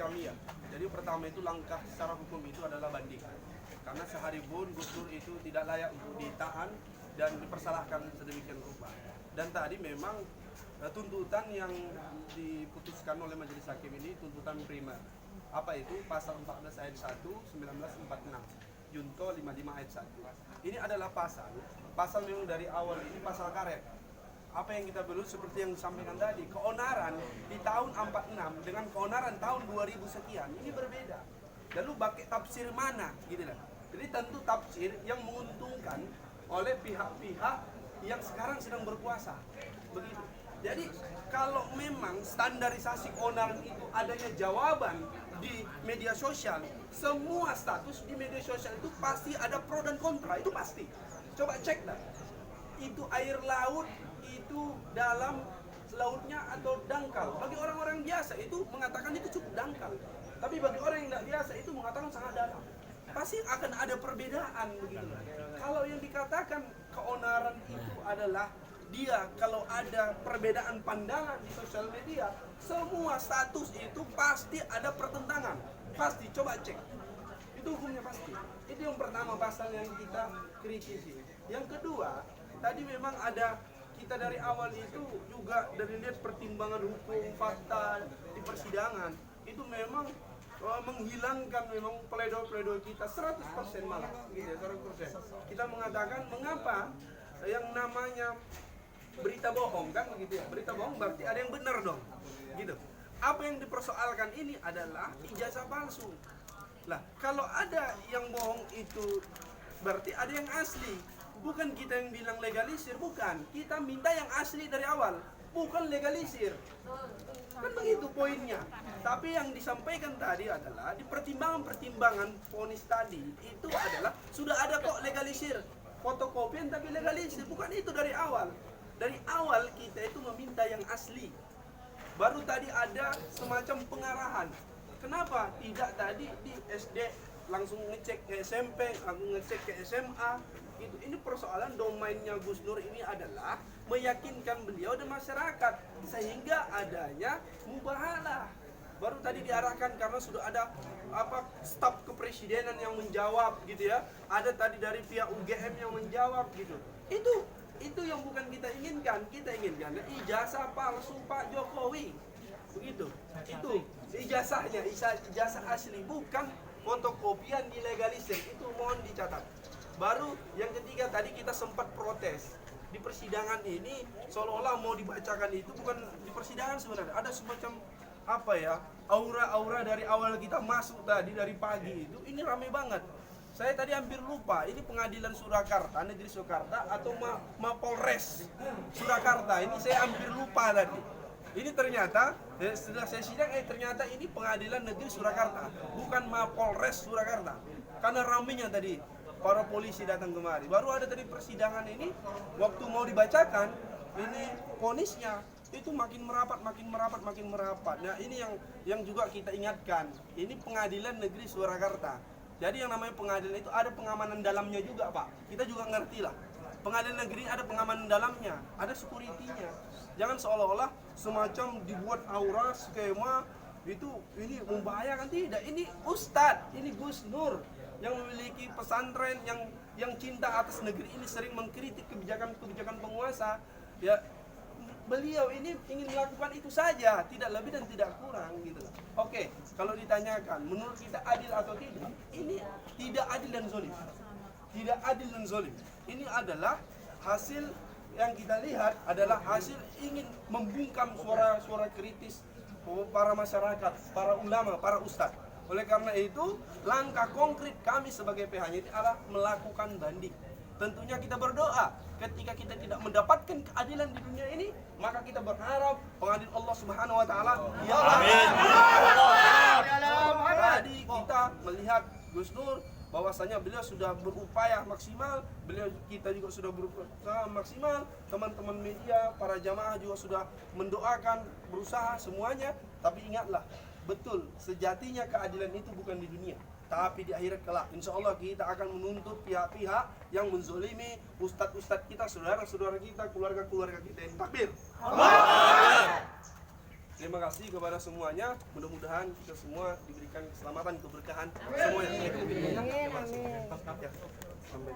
kami ya. Jadi pertama itu langkah secara hukum itu adalah banding. Karena sehari pun Gus Dur itu tidak layak untuk ditahan dan dipersalahkan sedemikian rupa. Dan tadi memang tuntutan yang diputuskan oleh Majelis Hakim ini tuntutan primer. Apa itu? Pasal 14 ayat 1, 1946. Junto 55 ayat 1. Ini adalah pasal memang dari awal ini pasal karet. Apa yang kita belum seperti yang disampaikan tadi, keonaran di tahun 46 dengan keonaran tahun 2000 sekian ini berbeda. Lalu pakai tafsir mana gitu lah. Jadi tentu tafsir yang menguntungkan oleh pihak-pihak yang sekarang sedang berkuasa. Begitu. Jadi kalau memang standarisasi keonaran itu adanya jawaban di media sosial, semua status di media sosial itu pasti ada pro dan kontra, itu pasti. Coba cek dah. Itu air laut itu dalam lautnya atau dangkal. Bagi orang-orang biasa itu mengatakan itu cukup dangkal. Tapi bagi orang yang tidak biasa itu mengatakan sangat dalam. Pasti akan ada perbedaan begitu. Kalau yang dikatakan keonaran itu adalah dia kalau ada perbedaan pandangan di sosial media, semua status itu pasti ada pertentangan. Pasti, coba cek. Itu hukumnya pasti. Itu yang pertama pasal yang kita kritisi. Yang kedua, tadi memang ada kita dari awal itu juga dari lihat pertimbangan hukum fakta di persidangan itu memang menghilangkan memang pledoi kita 100% malah gitu ya, 100%. Kita mengatakan mengapa yang namanya berita bohong kan begitu ya. Berita bohong berarti ada yang benar dong. Gitu. Apa yang dipersoalkan ini adalah ijazah palsu. Lah, kalau ada yang bohong itu berarti ada yang asli. Bukan kita yang bilang legalisir, bukan. Kita minta yang asli dari awal, bukan legalisir. Kan begitu poinnya. Tapi yang disampaikan tadi adalah di pertimbangan-pertimbangan vonis tadi itu adalah sudah ada kok legalisir. Fotokopian tapi legalisir, bukan itu dari awal. Dari awal kita itu meminta yang asli. Baru tadi ada semacam pengarahan. Kenapa tidak tadi di SD langsung ngecek ke SMP, langsung ngecek ke SMA? Gitu. Ini persoalan domainnya Gus Nur ini adalah meyakinkan beliau dan masyarakat sehingga adanya mubahalah. Baru tadi diarahkan karena sudah ada staf kepresidenan yang menjawab gitu ya. Ada tadi dari pihak UGM yang menjawab gitu. Itu yang bukan kita inginkan. Kita inginkan ijazah palsu Pak Jokowi. Begitu. Itu ijazahnya, ijazah asli, bukan fotokopian dilegalisir. Itu mohon dicatat. Baru yang ketiga tadi kita sempat protes. Di persidangan ini seolah-olah mau dibacakan itu bukan di persidangan sebenarnya. Ada semacam aura-aura dari awal kita masuk tadi dari pagi itu. Ini rame banget. Saya tadi hampir lupa, ini pengadilan Surakarta, Negeri Surakarta atau Mapolres Surakarta. Ini saya hampir lupa tadi. Ini ternyata setelah saya sidang ternyata ini pengadilan Negeri Surakarta, bukan Mapolres Surakarta. Karena ramenya tadi para polisi datang kemari. Baru ada tadi persidangan ini, waktu mau dibacakan, ini vonisnya itu makin merapat. Nah ini yang juga kita ingatkan, ini pengadilan negeri Surakarta. Jadi yang namanya pengadilan itu ada pengamanan dalamnya juga Pak. Kita juga ngerti lah. Pengadilan negeri ada pengamanan dalamnya, ada security-nya. Jangan seolah-olah semacam dibuat aura, skema, ini membahayakan, tidak. Ini Ustadz, ini Gus Nur yang memiliki pesantren yang cinta atas negeri ini, sering mengkritik kebijakan penguasa ya. Beliau ini ingin melakukan itu saja, tidak lebih dan tidak kurang gitu. Oke, kalau ditanyakan menurut kita adil atau tidak, ini tidak adil dan zalim. Tidak adil dan zalim. Ini adalah hasil yang kita lihat adalah hasil ingin membungkam suara-suara kritis para masyarakat, para ulama, para ustadz. Oleh karena itu, langkah konkret kami sebagai PH adalah melakukan banding. Tentunya kita berdoa, ketika kita tidak mendapatkan keadilan di dunia ini, maka kita berharap pengadilan Allah Subhanahu wa taala. Ya Tadi kita melihat Gus Nur bahwasanya beliau sudah berupaya maksimal, kita juga sudah berusaha maksimal, teman-teman media, para jamaah juga sudah mendoakan, berusaha semuanya, tapi ingatlah, betul, sejatinya keadilan itu bukan di dunia, tapi di akhirat kelak. Insya Allah kita akan menuntut pihak-pihak yang menzolimi ustadz-ustadz kita, saudara-saudara kita, keluarga-keluarga kita. Takbir. Terima kasih kepada semuanya. Mudah-mudahan kita semua diberikan keselamatan, keberkahan semuanya. Amin, amin. Ya, sampai.